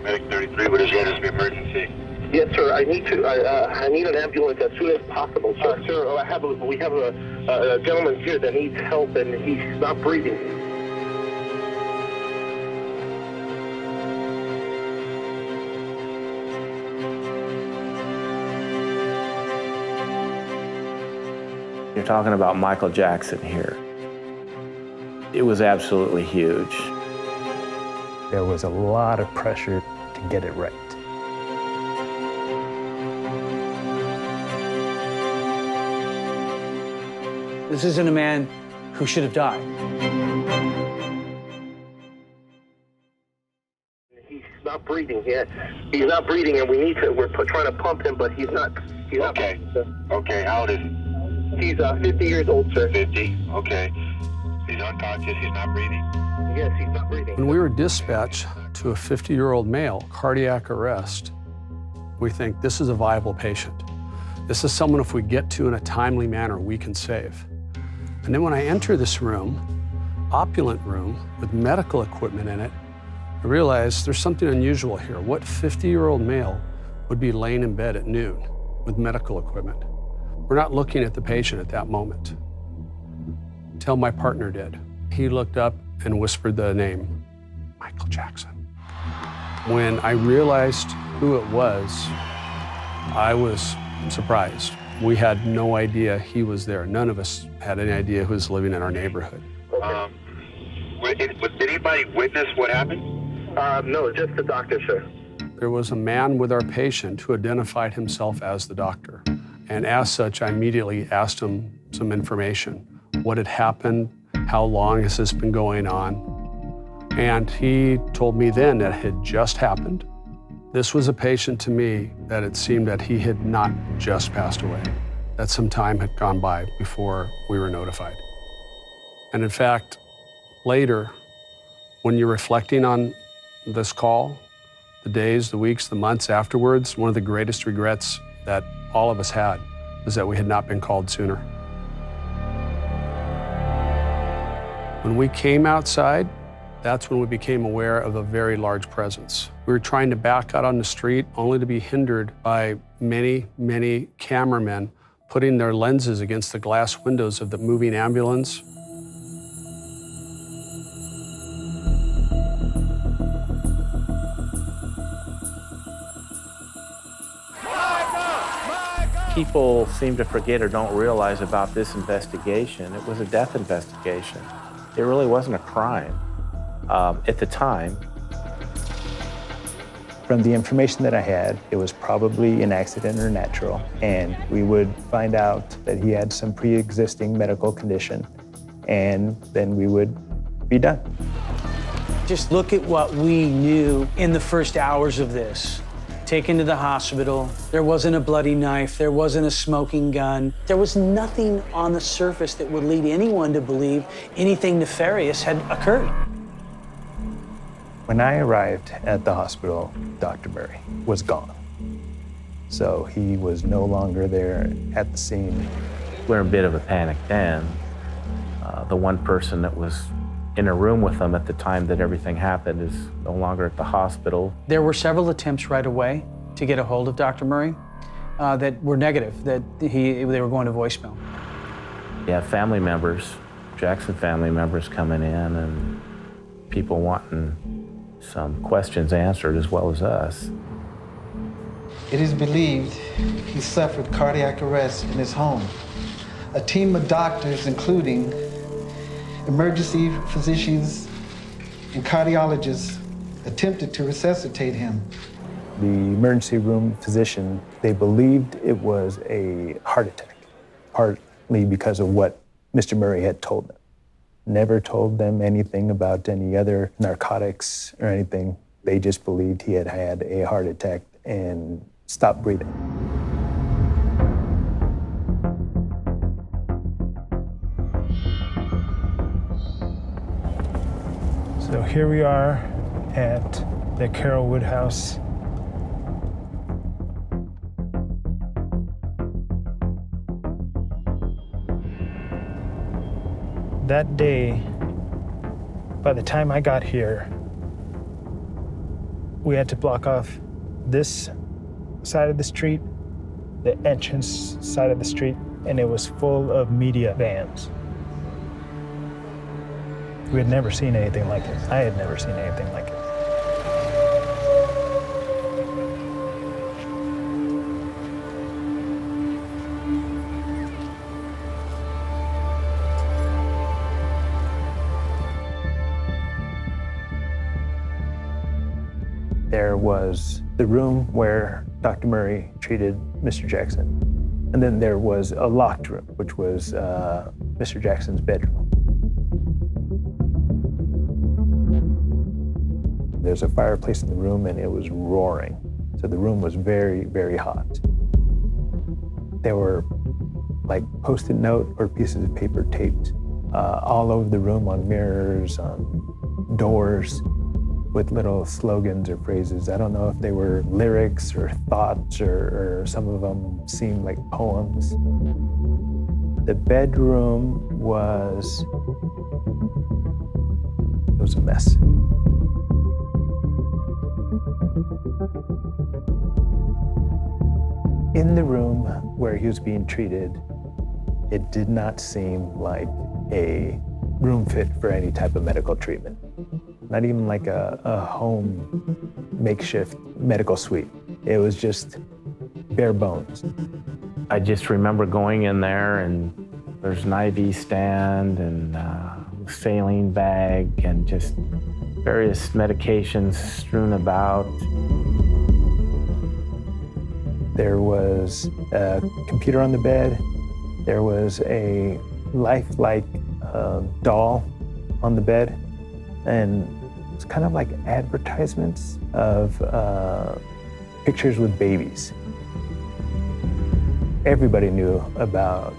Paramedic 33, what is the address of emergency? Yes, sir. I need an ambulance as soon as possible, sir. Sir, we have a gentleman here that needs help, and he's not breathing. You're talking about Michael Jackson here. It was absolutely huge. There was a lot of pressure to get it right. This isn't a man who should have died. He's not breathing yet. He's not breathing, and we're trying to pump him, but he's not. Okay. Okay, how old is he? He's 50 years old, sir. 50, okay. He's unconscious, he's not breathing? Yes, he's not breathing. When we were dispatched to a 50-year-old male, cardiac arrest, we think this is a viable patient. This is someone, if we get to in a timely manner, we can save. And then when I enter this room, opulent room with medical equipment in it, I realize there's something unusual here. What 50-year-old male would be laying in bed at noon with medical equipment? We're not looking at the patient at that moment, until my partner did. He looked up and whispered the name, Michael Jackson. When I realized who it was, I was surprised. We had no idea he was there. None of us had any idea who was living in our neighborhood. Did anybody witness what happened? No, just the doctor, sir. There was a man with our patient who identified himself as the doctor. And as such, I immediately asked him some information. What had happened? How long has this been going on? And he told me then that it had just happened. This was a patient to me that it seemed that he had not just passed away, that some time had gone by before we were notified. And in fact, later, when you're reflecting on this call, the days, the weeks, the months afterwards, one of the greatest regrets that all of us had was that we had not been called sooner. When we came outside, that's when we became aware of a very large presence. We were trying to back out on the street only to be hindered by many, many cameramen putting their lenses against the glass windows of the moving ambulance. People seem to forget or don't realize about this investigation. It was a death investigation. It really wasn't a crime at the time. From the information that I had, it was probably an accident or natural, and we would find out that he had some pre-existing medical condition, and then we would be done. Just look at what we knew in the first hours of this. Taken to the hospital, there wasn't a bloody knife, there wasn't a smoking gun. There was nothing on the surface that would lead anyone to believe anything nefarious had occurred. When I arrived at the hospital, Dr. Murray was gone. So he was no longer there at the scene. We're in a bit of a panic then. The one person that was in a room with them at the time that everything happened is no longer at the hospital. There were several attempts right away to get a hold of Dr. Murray that were negative, that they were going to voicemail. You have family members, Jackson family members coming in and people wanting some questions answered as well as us. It is believed he suffered cardiac arrest in his home. A team of doctors, including emergency physicians and cardiologists, attempted to resuscitate him. The emergency room physician, they believed it was a heart attack, partly because of what Mr. Murray had told them. Never told them anything about any other narcotics or anything. They just believed he had had a heart attack and stopped breathing. So here we are at the Carrollwood house. That day, by the time I got here, We had to block off this side of the street, the entrance side of the street, and it was full of media vans. We had never seen anything like it. I had never seen anything like it. There was the room where Dr. Murray treated Mr. Jackson. And then there was a locked room, which was Mr. Jackson's bedroom. There's a fireplace in the room and it was roaring. So the room was very, very hot. There were like Post-it note or pieces of paper taped all over the room, on mirrors, on doors, with little slogans or phrases. I don't know if they were lyrics or thoughts, or some of them seemed like poems. The bedroom was a mess. In the room where he was being treated, it did not seem like a room fit for any type of medical treatment. Not even like a home makeshift medical suite. It was just bare bones. I just remember going in there and there's an IV stand and a saline bag and just various medications strewn about. There was a computer on the bed. There was a lifelike doll on the bed. And it's kind of like advertisements of pictures with babies. Everybody knew about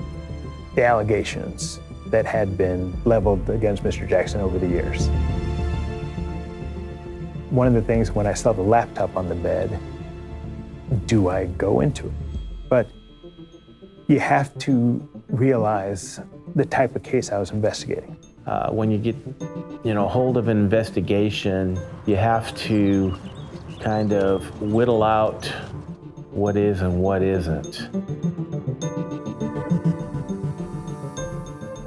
the allegations that had been leveled against Mr. Jackson over the years. One of the things when I saw the laptop on the bed, do I go into it? But you have to realize the type of case I was investigating. When you get, hold of an investigation, you have to kind of whittle out what is and what isn't.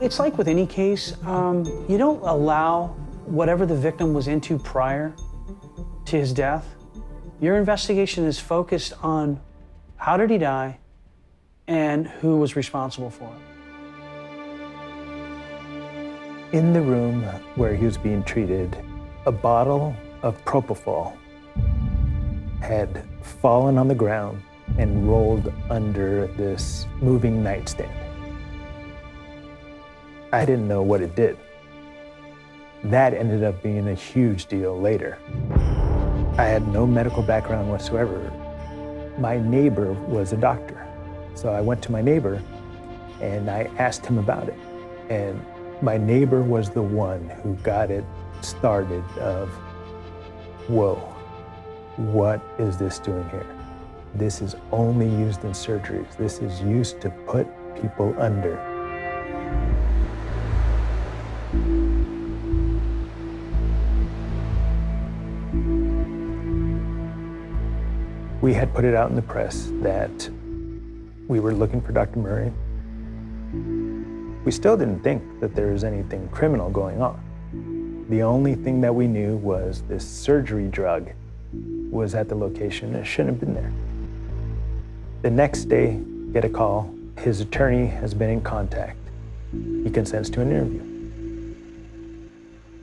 It's like with any case, you don't allow whatever the victim was into prior to his death. Your investigation is focused on how did he die and who was responsible for it. In the room where he was being treated, a bottle of propofol had fallen on the ground and rolled under this moving nightstand. I didn't know what it did. That ended up being a huge deal later. I had no medical background whatsoever. My neighbor was a doctor. So I went to my neighbor and I asked him about it. And my neighbor was the one who got it started of, whoa, what is this doing here? This is only used in surgeries. This is used to put people under. We had put it out in the press that we were looking for Dr. Murray. We still didn't think that there was anything criminal going on. The only thing that we knew was this surgery drug was at the location and it shouldn't have been there. The next day, get a call. His attorney has been in contact. He consents to an interview.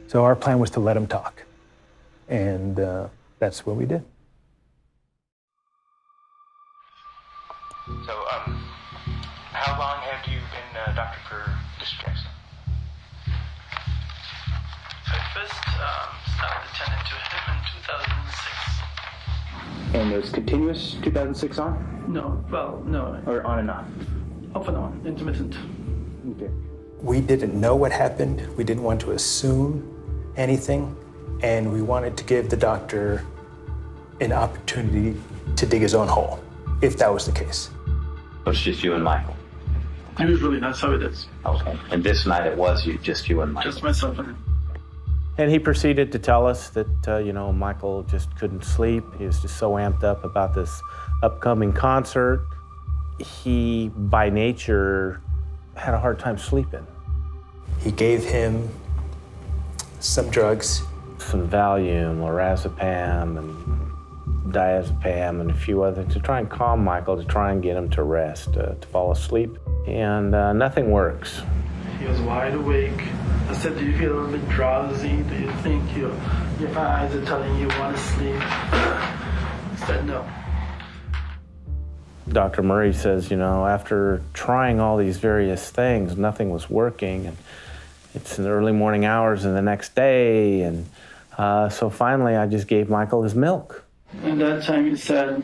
So our plan was to let him talk. And that's what we did. So, how long have you been a doctor for Mr. Jackson? I first started attending to him in 2006. And it was continuous 2006 on? No, well, no. Or on and off? Off and on, intermittent. Okay. We didn't know what happened. We didn't want to assume anything. And we wanted to give the doctor an opportunity to dig his own hole, if that was the case. So it's just you and Michael? Usually, that's how it is. Okay. And this night it was just you and Michael? Just myself and him. And he proceeded to tell us that, Michael just couldn't sleep. He was just so amped up about this upcoming concert. He, by nature, had a hard time sleeping. He gave him some drugs. Some Valium, lorazepam, and diazepam, and a few other to try and calm Michael, to try and get him to rest, to fall asleep. And nothing works. He was wide awake. I said, do you feel a little bit drowsy? Do you think your eyes are telling you want to sleep? He said no. Dr. Murray says, after trying all these various things, nothing was working. And it's in the early morning hours of the next day. And so finally, I just gave Michael his milk. And that time he said,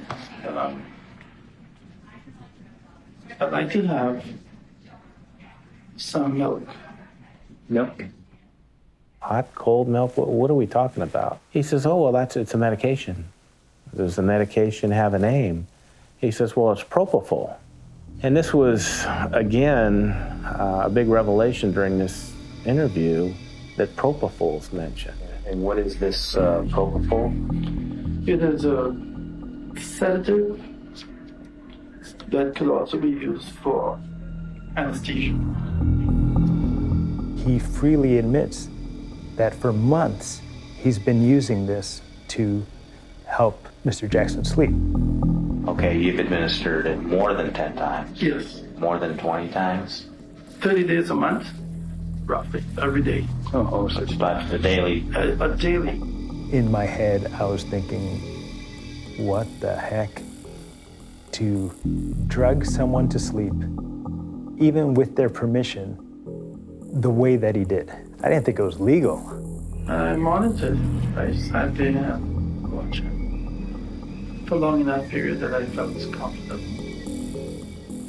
I'd like to have some milk. Milk? Hot, cold milk? What are we talking about? He says, oh, well, it's a medication. Does the medication have a name? He says, well, it's propofol. And this was, again, a big revelation during this interview that propofol's mentioned. And what is this propofol? It is a sedative that could also be used for anesthesia. He freely admits that for months he's been using this to help Mr. Jackson sleep. Okay, you've administered it more than 10 times? Yes. More than 20 times? 30 days a month, roughly, every day. Oh, so it's about a daily? Daily. In my head, I was thinking, what the heck? To drug someone to sleep, even with their permission, the way that he did. I didn't think it was legal. I monitored. I sat there and watched him for long enough period that I felt comfortable.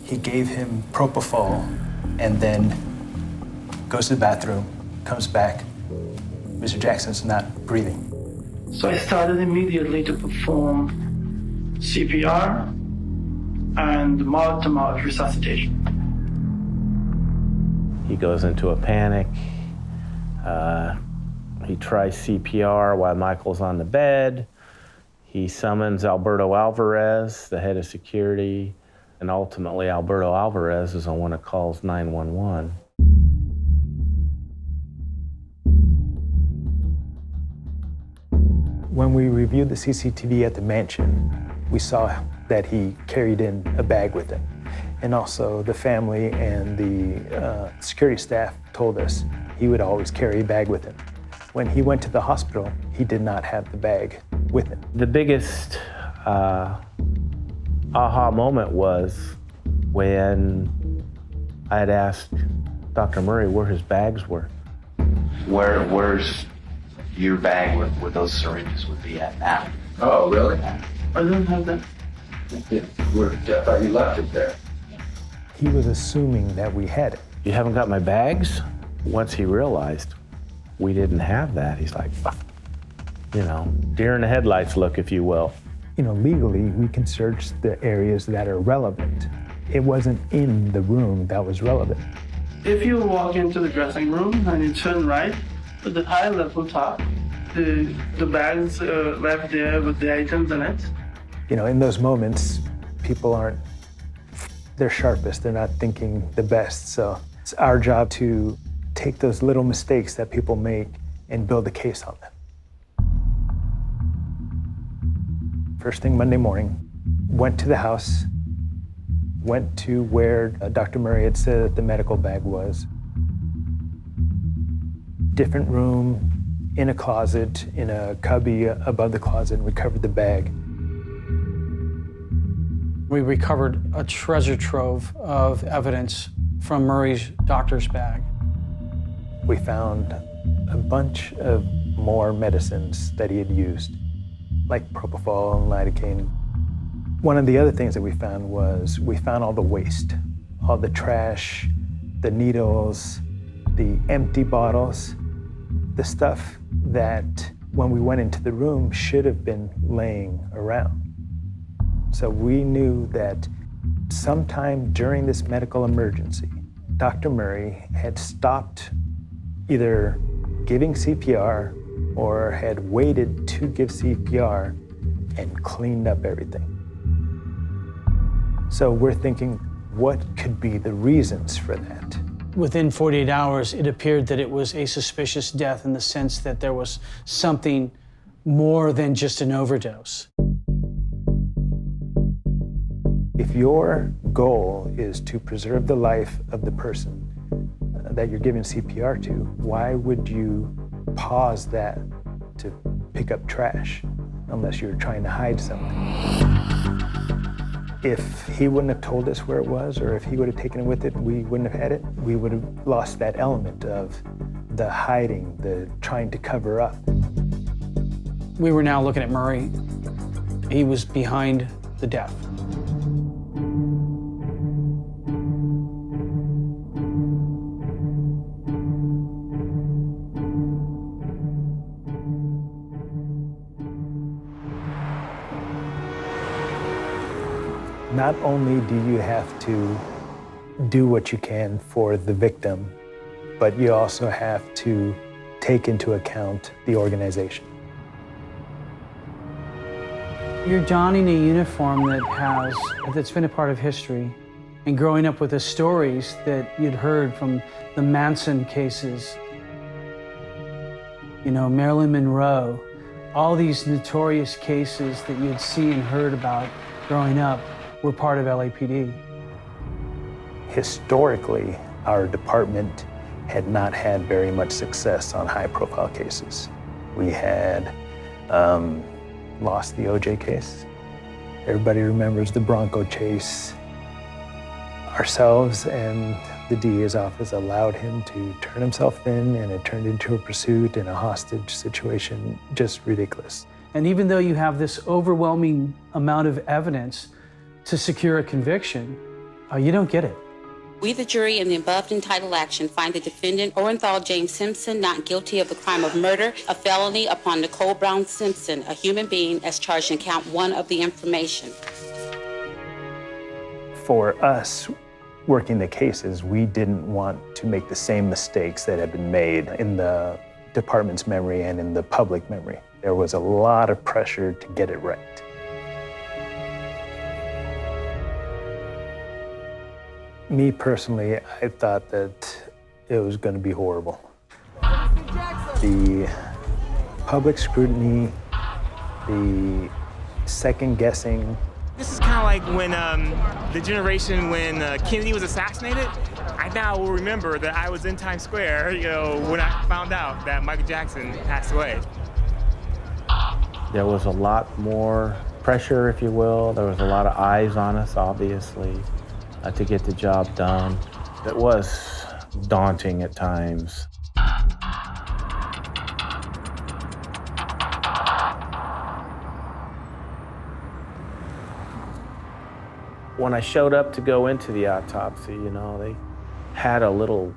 He gave him propofol and then goes to the bathroom, comes back. Mr. Jackson's not breathing. So I started immediately to perform CPR and mouth-to-mouth resuscitation. He goes into a panic. He tries CPR while Michael's on the bed. He summons Alberto Alvarez, the head of security, and ultimately Alberto Alvarez is the one that calls 911. When we reviewed the CCTV at the mansion, we saw that he carried in a bag with him. And also the family and the security staff told us he would always carry a bag with him. When he went to the hospital, he did not have the bag with him. The biggest aha moment was when I had asked Dr. Murray where his bags were. Where's your bag where those syringes would be at now? Oh, really? I don't have that. I thought you left it there. He was assuming that we had it. You haven't got my bags? Once he realized we didn't have that, he's like, deer in the headlights look, if you will. Legally, we can search the areas that are relevant. It wasn't in the room that was relevant. If you walk into the dressing room and you turn right, at the high level top, the bags are left there with the items in it. In those moments, people aren't their sharpest. They're not thinking the best. So it's our job to take those little mistakes that people make and build a case on them. First thing Monday morning, went to the house, went to where Dr. Murray had said that the medical bag was. Different room, in a closet, in a cubby above the closet, and recovered the bag. We recovered a treasure trove of evidence from Murray's doctor's bag. We found a bunch of more medicines that he had used, like propofol and lidocaine. One of the other things that we found was we found all the waste, all the trash, the needles, the empty bottles, the stuff that when we went into the room should have been laying around. So we knew that sometime during this medical emergency, Dr. Murray had stopped either giving CPR or had waited to give CPR and cleaned up everything. So we're thinking, what could be the reasons for that? Within 48 hours, it appeared that it was a suspicious death in the sense that there was something more than just an overdose. If your goal is to preserve the life of the person that you're giving CPR to, why would you pause that to pick up trash unless you're trying to hide something? If he wouldn't have told us where it was, or if he would have taken it with it and we wouldn't have had it, we would have lost that element of the hiding, the trying to cover up. We were now looking at Murray. He was behind the death. Not only do you have to do what you can for the victim, but you also have to take into account the organization. You're donning a uniform that's been a part of history, and growing up with the stories that you'd heard from the Manson cases, you know, Marilyn Monroe, all these notorious cases that you'd seen and heard about growing up were part of LAPD. Historically, our department had not had very much success on high-profile cases. We had lost the OJ case. Everybody remembers the Bronco chase. Ourselves and the DA's office allowed him to turn himself in, and it turned into a pursuit and a hostage situation, just ridiculous. And even though you have this overwhelming amount of evidence to secure a conviction, you don't get it. We, the jury, in the above entitled action, find the defendant, Orenthal James Simpson, not guilty of the crime of murder, a felony upon Nicole Brown Simpson, a human being, as charged in count 1 of the information. For us, working the cases, we didn't want to make the same mistakes that had been made in the department's memory and in the public memory. There was a lot of pressure to get it right. Me personally, I thought that it was going to be horrible. The public scrutiny, the second guessing. This is kind of like when the generation when Kennedy was assassinated. I now will remember that I was in Times Square, you know, when I found out that Michael Jackson passed away. There was a lot more pressure, if you will. There was a lot of eyes on us, obviously, to get the job done. It was daunting at times. When I showed up to go into the autopsy, you know, they had a little,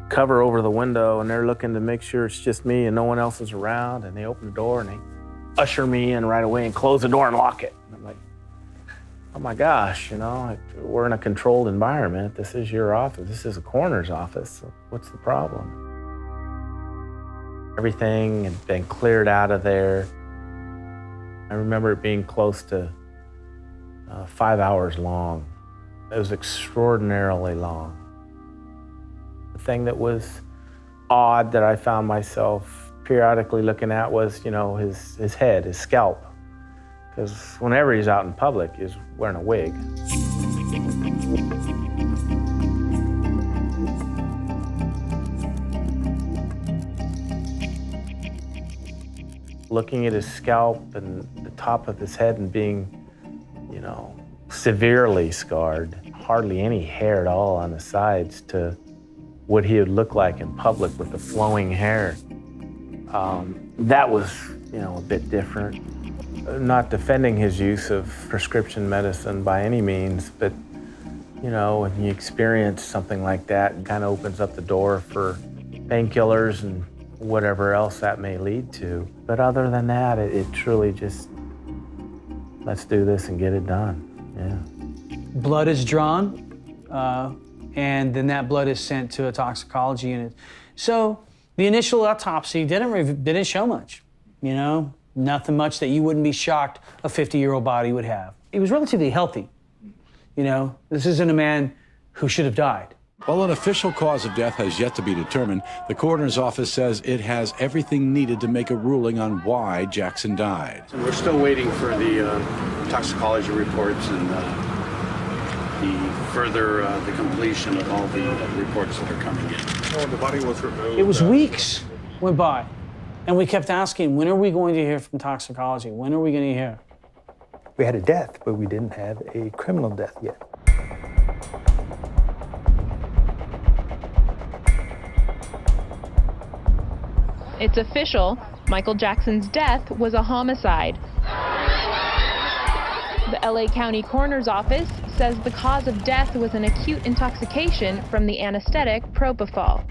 cover over the window, and they're looking to make sure it's just me and no one else is around, and they open the door and they usher me in right away and close the door and lock it. And I'm like, oh my gosh, we're in a controlled environment. This is your office. This is a coroner's office. So what's the problem? Everything had been cleared out of there. I remember it being close to 5 hours long. It was extraordinarily long. The thing that was odd that I found myself periodically looking at was, his head, his scalp. Because whenever he's out in public, he's wearing a wig. Looking at his scalp and the top of his head and being, severely scarred, hardly any hair at all on the sides to what he would look like in public with the flowing hair. That was, a bit different. Not defending his use of prescription medicine by any means, but, when you experience something like that, it kind of opens up the door for painkillers and whatever else that may lead to. But other than that, it truly just, let's do this and get it done, yeah. Blood is drawn, and then that blood is sent to a toxicology unit. So the initial autopsy didn't show much, you know, nothing much that you wouldn't be shocked a 50-year-old body would have. He was relatively healthy. You know, this isn't a man who should have died. While an official cause of death has yet to be determined, the coroner's office says it has everything needed to make a ruling on why Jackson died. We're still waiting for the toxicology reports and the completion of all the reports that are coming in. Oh, the body was removed. It was weeks went by, and we kept asking, when are we going to hear from toxicology? When are we going to hear? We had a death, but we didn't have a criminal death yet. It's official. Michael Jackson's death was a homicide. The LA County Coroner's Office says the cause of death was an acute intoxication from the anesthetic propofol.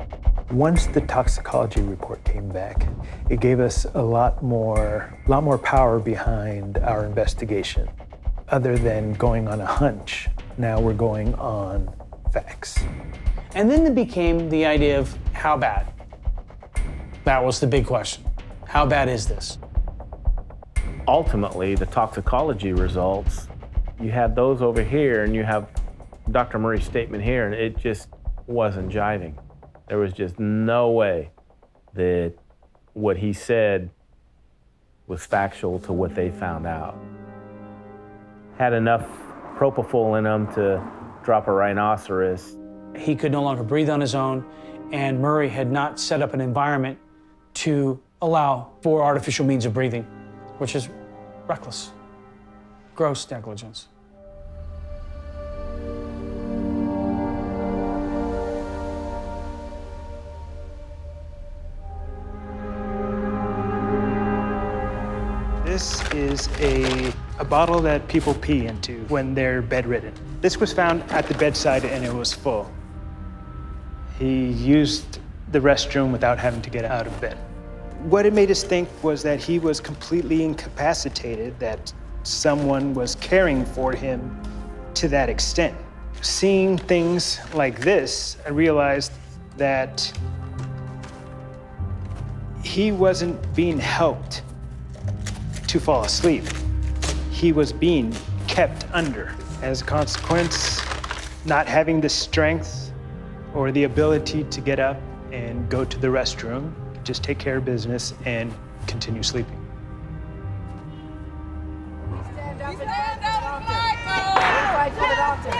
Once the toxicology report came back, it gave us a lot more power behind our investigation. Other than going on a hunch, now we're going on facts. And then it became the idea of how bad. That was the big question. How bad is this? Ultimately, the toxicology results, you had those over here and you have Dr. Murray's statement here, and it just wasn't jiving. There was just no way that what he said was factual to what they found out. Had enough propofol in him to drop a rhinoceros. He could no longer breathe on his own, and Murray had not set up an environment to allow for artificial means of breathing, which is reckless, gross negligence. This is a bottle that people pee into when they're bedridden. This was found at the bedside and it was full. He used the restroom without having to get out of bed. What it made us think was that he was completely incapacitated, that someone was caring for him to that extent. Seeing things like this, I realized that he wasn't being helped to fall asleep. He was being kept under. As a consequence, not having the strength or the ability to get up and go to the restroom, just take care of business and continue sleeping. Stand up for Michael! Fight for the doctor!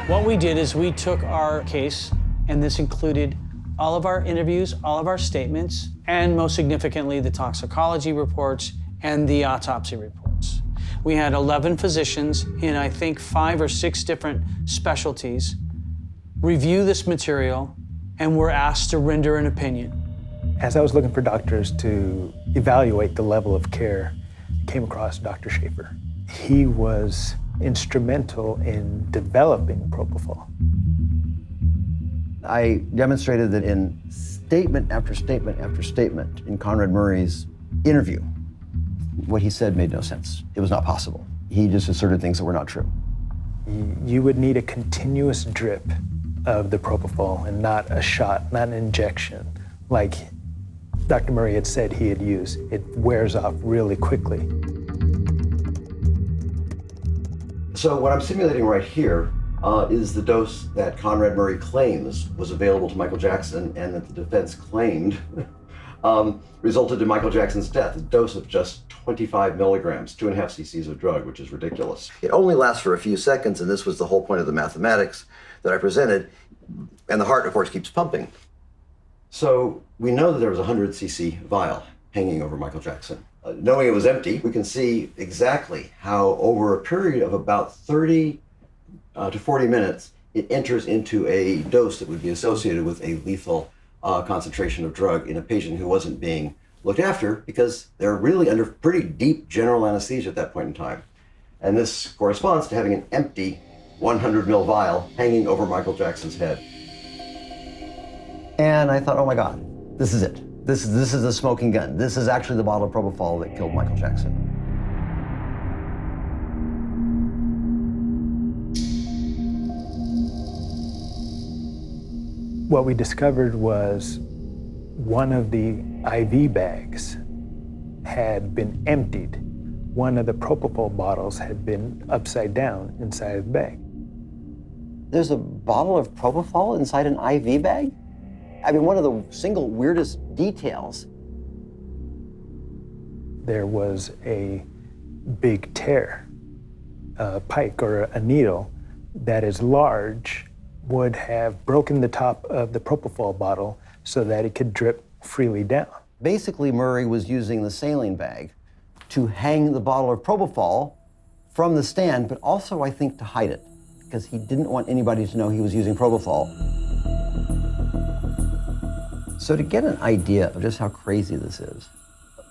What we did is we took our case, and this included all of our interviews, all of our statements, and most significantly, the toxicology reports and the autopsy reports. We had 11 physicians in, I think, 5 or 6 different specialties review this material, and were asked to render an opinion. As I was looking for doctors to evaluate the level of care, I came across Dr. Schaefer. He was instrumental in developing propofol. I demonstrated that in statement after statement after statement in Conrad Murray's interview, what he said made no sense. It was not possible. He just asserted things that were not true. You would need a continuous drip of the propofol and not a shot, not an injection, like Dr. Murray had said he had used. It wears off really quickly. So what I'm simulating right here is the dose that Conrad Murray claims was available to Michael Jackson and that the defense claimed resulted in Michael Jackson's death, a dose of just 25 milligrams, 2.5 cc's of drug, which is ridiculous. It only lasts for a few seconds, and this was the whole point of the mathematics that I presented, and the heart, of course, keeps pumping. So we know that there was a 100 cc vial hanging over Michael Jackson. Knowing it was empty, we can see exactly how over a period of about 30 to 40 minutes, it enters into a dose that would be associated with a lethal concentration of drug in a patient who wasn't being looked after because they're really under pretty deep general anesthesia at that point in time. And this corresponds to having an empty 100 ml vial hanging over Michael Jackson's head. And I thought, oh my God, this is it. This is the smoking gun. This is actually the bottle of propofol that killed Michael Jackson. What we discovered was one of the IV bags had been emptied. One of the propofol bottles had been upside down inside of the bag. There's a bottle of propofol inside an IV bag? I mean, one of the single weirdest details. There was a big tear, a pike or a needle that is large would have broken the top of the propofol bottle so that it could drip freely down. Basically, Murray was using the saline bag to hang the bottle of propofol from the stand, but also, I think, to hide it, because he didn't want anybody to know he was using propofol. So to get an idea of just how crazy this is,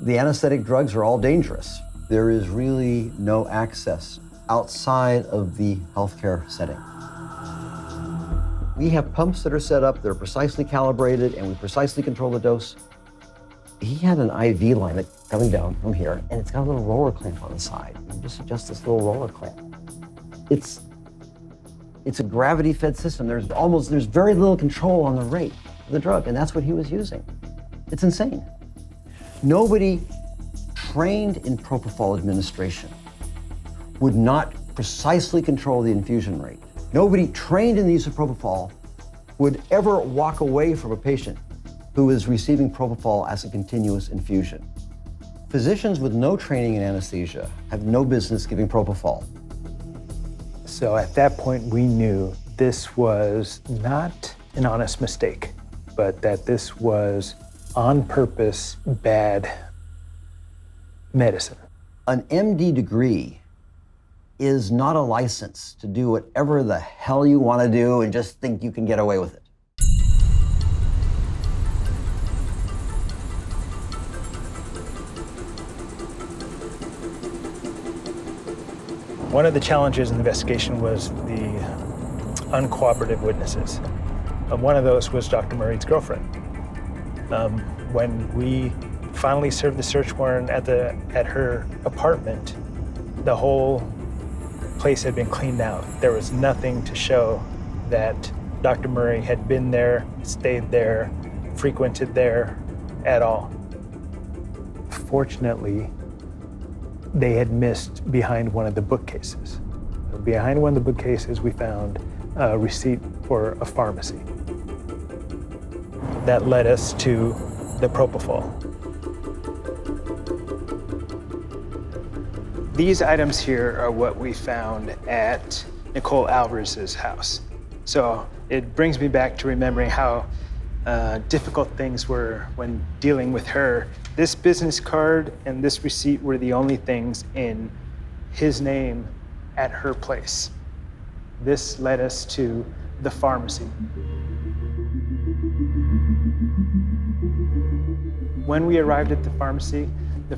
the anesthetic drugs are all dangerous. There is really no access outside of the healthcare setting. We have pumps that are set up, they're precisely calibrated, and we precisely control the dose. He had an IV line that's coming down from here, and it's got a little roller clamp on the side. You just adjust this little roller clamp. It's a gravity-fed system. There's very little control on the rate of the drug, and that's what he was using. It's insane. Nobody trained in propofol administration would not precisely control the infusion rate. Nobody trained in the use of propofol would ever walk away from a patient who is receiving propofol as a continuous infusion. Physicians with no training in anesthesia have no business giving propofol. So at that point, we knew this was not an honest mistake, but that this was on purpose bad medicine. An MD degree is not a license to do whatever the hell you want to do and just think you can get away with it. One of the challenges in the investigation was the uncooperative witnesses. One of those was Dr. Murray's girlfriend. When we finally served the search warrant at her apartment, the whole place had been cleaned out. There was nothing to show that Dr. Murray had been there, stayed there, frequented there at all. Fortunately, they had missed behind one of the bookcases. Behind one of the bookcases, we found a receipt for a pharmacy. That led us to the propofol. These items here are what we found at Nicole Alvarez's house. So it brings me back to remembering how difficult things were when dealing with her. This business card and this receipt were the only things in his name at her place. This led us to the pharmacy. When we arrived at the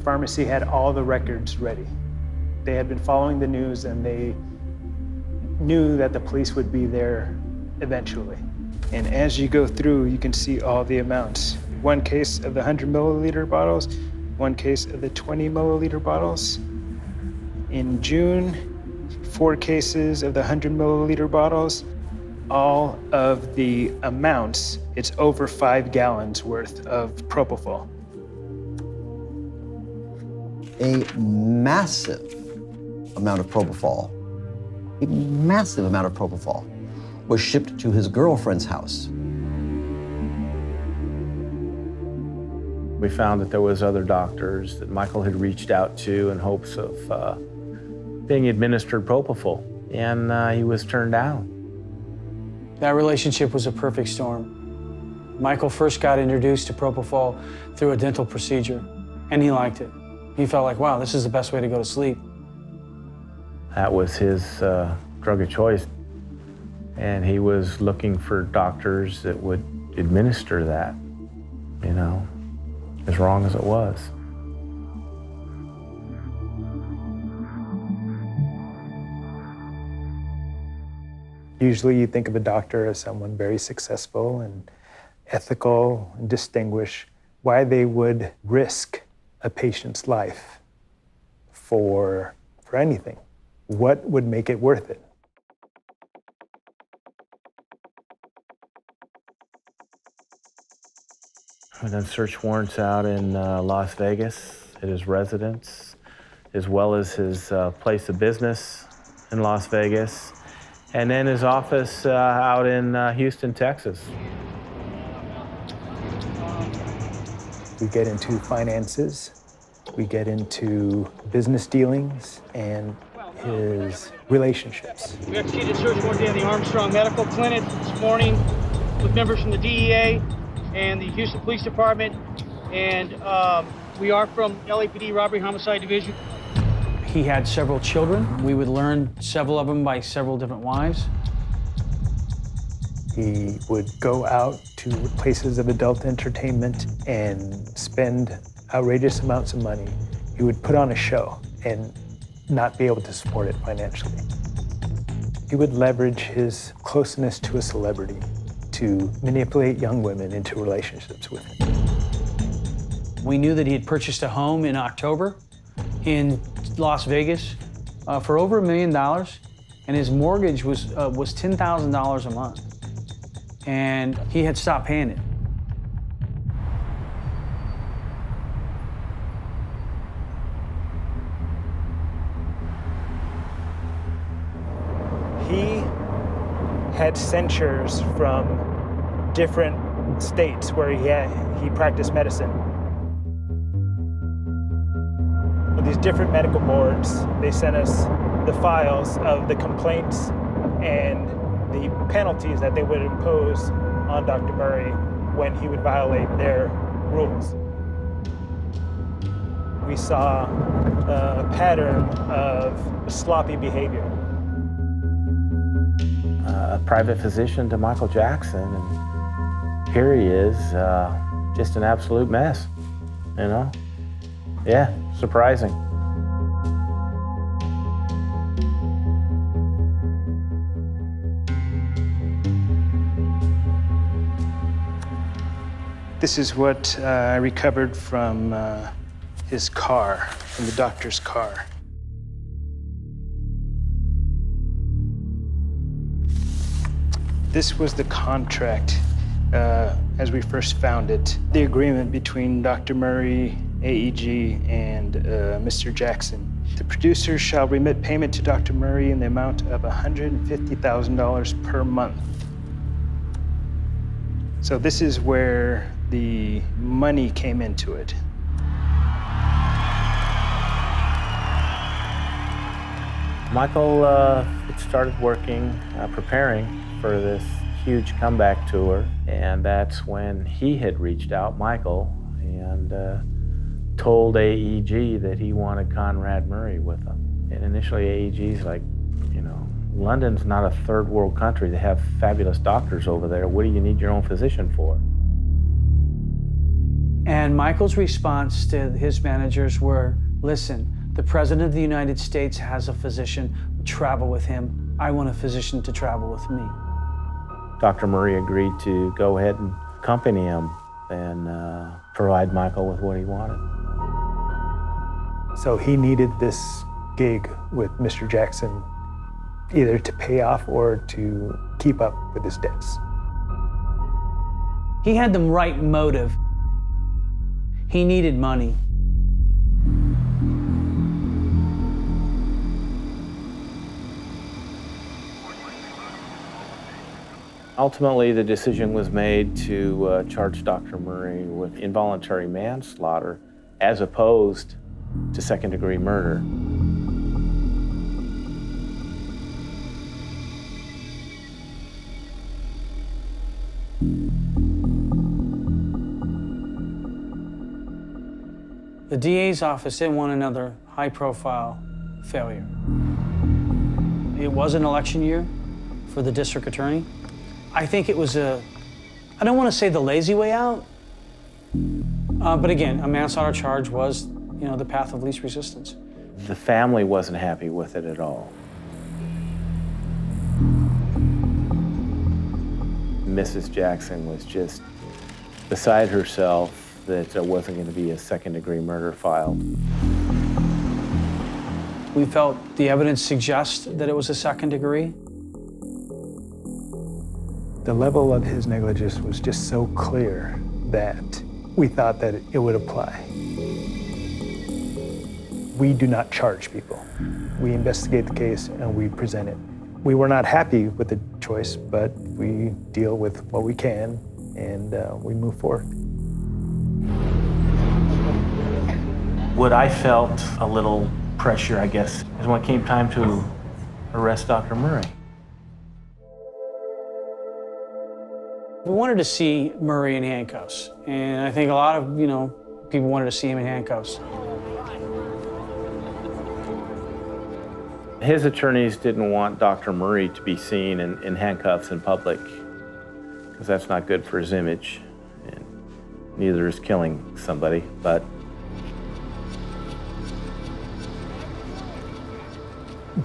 pharmacy had all the records ready. They had been following the news and they knew that the police would be there eventually. And as you go through, you can see all the amounts. One case of the 100 milliliter bottles, one case of the 20 milliliter bottles. In June, 4 cases of the 100 milliliter bottles. All of the amounts, it's over 5 gallons worth of propofol. A massive amount of propofol, was shipped to his girlfriend's house. We found that there was other doctors that Michael had reached out to in hopes of being administered propofol, and he was turned down. That relationship was a perfect storm. Michael first got introduced to propofol through a dental procedure, and he liked it. He felt like, wow, this is the best way to go to sleep. That was his drug of choice, and he was looking for doctors that would administer that, you know, as wrong as it was. Usually you think of a doctor as someone very successful and ethical and distinguished. Why they would risk a patient's life for anything. What would make it worth it? and then search warrants out in Las Vegas at his residence, as well as his place of business in Las Vegas, and then his office out in Houston, Texas. We get into finances, we get into business dealings, and his relationships. We executed a search warrant at the Armstrong Medical Clinic this morning with members from the DEA and the Houston Police Department, and we are from LAPD Robbery Homicide Division. He had several children. We would learn several of them by several different wives. He would go out to places of adult entertainment and spend outrageous amounts of money. He would put on a show and not be able to support it financially. He would leverage his closeness to a celebrity to manipulate young women into relationships with him. We knew that he had purchased a home in October in Las Vegas for over $1 million, and his mortgage was $10,000 a month. And he had stopped paying it. He had censures from different states where he practiced medicine. With these different medical boards, they sent us the files of the complaints and the penalties that they would impose on Dr. Murray when he would violate their rules. We saw a pattern of sloppy behavior. A private physician to Michael Jackson, and here he is, just an absolute mess, you know? Yeah, surprising. This is what I recovered from his car, from the doctor's car. This was the contract as we first found it. The agreement between Dr. Murray, AEG, and Mr. Jackson. The producer shall remit payment to Dr. Murray in the amount of $150,000 per month. So this is where the money came into it. Michael had started working, preparing for this huge comeback tour, and that's when he had reached out, Michael, and told AEG that he wanted Conrad Murray with him. And initially AEG's like, you know, London's not a third world country. They have fabulous doctors over there. What do you need your own physician for? And Michael's response to his managers were, listen, the President of the United States has a physician, travel with him. I want a physician to travel with me. Dr. Murray agreed to go ahead and accompany him and provide Michael with what he wanted. So he needed this gig with Mr. Jackson either to pay off or to keep up with his debts. He had the right motive. He needed money. Ultimately, the decision was made to charge Dr. Murray with involuntary manslaughter as opposed to second-degree murder. The DA's office didn't want another high-profile failure. It was an election year for the district attorney. I think it was I don't want to say the lazy way out, but again, a manslaughter charge was, you know, the path of least resistance. The family wasn't happy with it at all. Mrs. Jackson was just beside herself that there wasn't going to be a second-degree murder filed. We felt the evidence suggests that it was a second degree. The level of his negligence was just so clear that we thought that it would apply. We do not charge people. We investigate the case and we present it. We were not happy with the choice, but we deal with what we can and we move forward. What I felt a little pressure, I guess, is when it came time to arrest Dr. Murray. We wanted to see Murray in handcuffs, and I think a lot of, people wanted to see him in handcuffs. His attorneys didn't want Dr. Murray to be seen in handcuffs in public, because that's not good for his image, and neither is killing somebody, but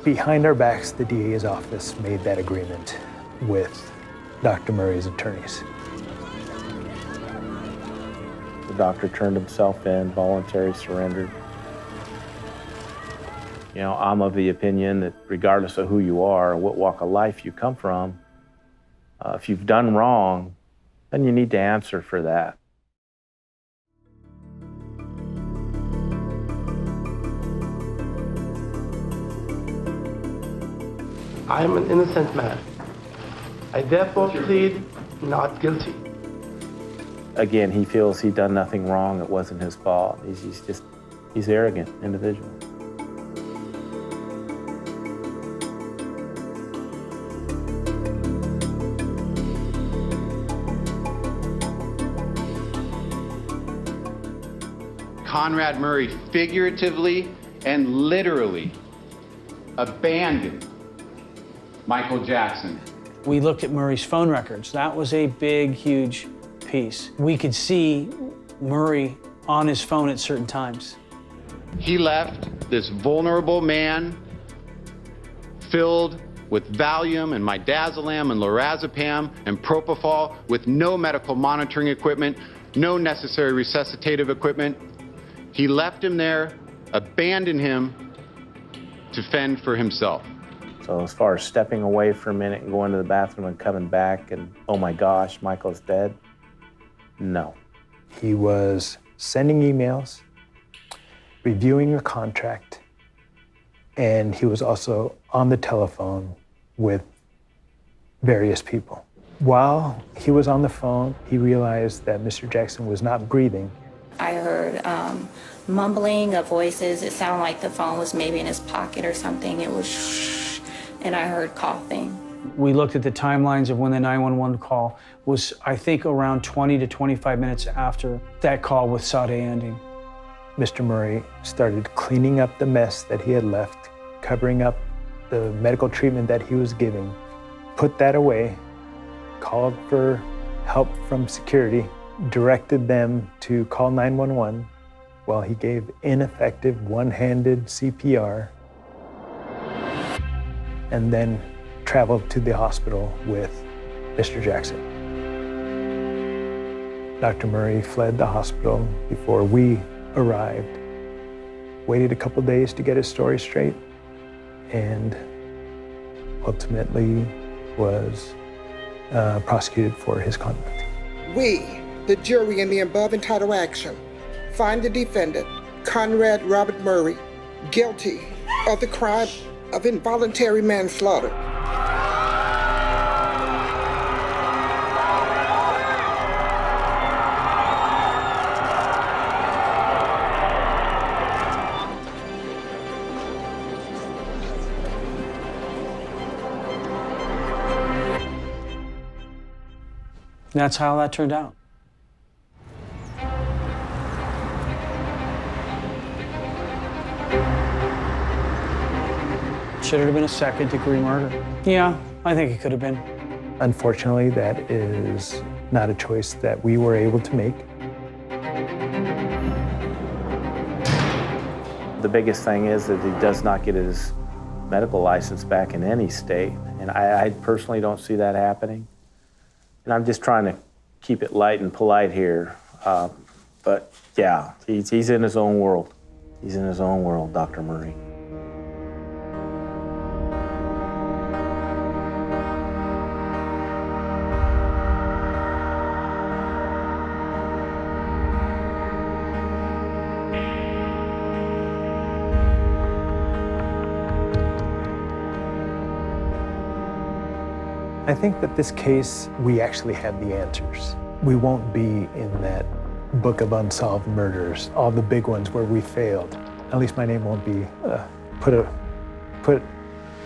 behind our backs, the DA's office made that agreement with Dr. Murray's attorneys. the doctor turned himself in, voluntary surrendered. You know, I'm of the opinion that regardless of who you are, what walk of life you come from, if you've done wrong, then you need to answer for that. I am an innocent man. I therefore plead not guilty. Again, he feels he'd done nothing wrong. It wasn't his fault. He's arrogant individual. Conrad Murray figuratively and literally abandoned Michael Jackson. We looked at Murray's phone records. That was a big, huge piece. We could see Murray on his phone at certain times. He left this vulnerable man filled with Valium and midazolam and lorazepam and propofol with no medical monitoring equipment, no necessary resuscitative equipment. He left him there, abandoned him to fend for himself. So as far as stepping away for a minute and going to the bathroom and coming back and, oh my gosh, Michael's dead, no. He was sending emails, reviewing a contract, and he was also on the telephone with various people. While he was on the phone, he realized that Mr. Jackson was not breathing. I heard mumbling of voices. It sounded like the phone was maybe in his pocket or something. It was shh, and I heard coughing. We looked at the timelines of when the 911 call was, I think, around 20 to 25 minutes after that call with Sade ending. Mr. Murray started cleaning up the mess that he had left, covering up the medical treatment that he was giving, put that away, called for help from security, directed them to call 911 while he gave ineffective one-handed CPR, and then traveled to the hospital with Mr. Jackson. Dr. Murray fled the hospital before we arrived, waited a couple days to get his story straight, and ultimately was prosecuted for his conduct. We, the jury in the above entitled action, find the defendant, Conrad Robert Murray, guilty of the crime of involuntary manslaughter. That's how that turned out. Should it have been a second-degree murder? Yeah, I think it could have been. Unfortunately, that is not a choice that we were able to make. The biggest thing is that he does not get his medical license back in any state, and I personally don't see that happening. And I'm just trying to keep it light and polite here, but yeah, he's in his own world. He's in his own world, Dr. Murray. I think that this case, we actually have the answers. We won't be in that book of unsolved murders, all the big ones where we failed. At least my name won't be put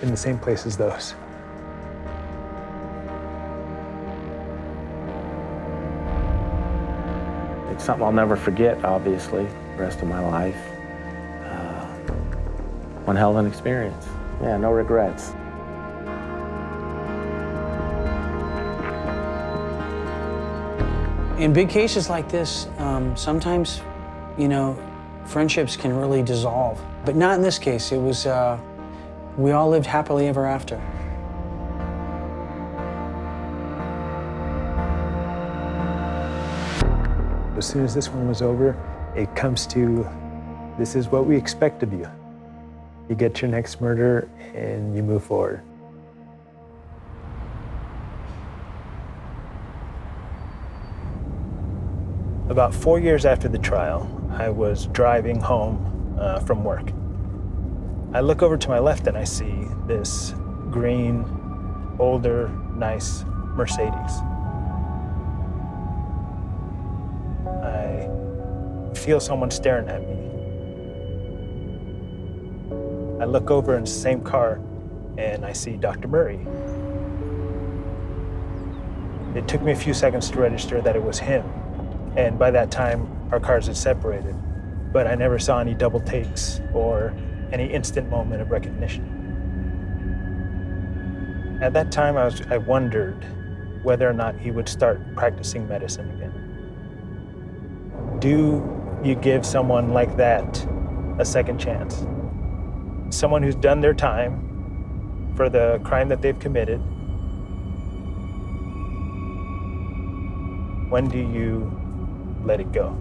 in the same place as those. It's something I'll never forget, obviously, the rest of my life. One hell of an experience. Yeah, no regrets. In big cases like this, sometimes, you know, friendships can really dissolve. But not in this case. It was, we all lived happily ever after. As soon as this one was over, it comes to, this is what we expect of you. You get your next murder and you move forward. About 4 years after the trial, I was driving home from work. I look over to my left and I see this green, older, nice Mercedes. I feel someone staring at me. I look over in the same car and I see Dr. Murray. It took me a few seconds to register that it was him. And by that time, our cars had separated. But I never saw any double takes or any instant moment of recognition. At that time, I wondered whether or not he would start practicing medicine again. Do you give someone like that a second chance? Someone who's done their time for the crime that they've committed. When do you let it go?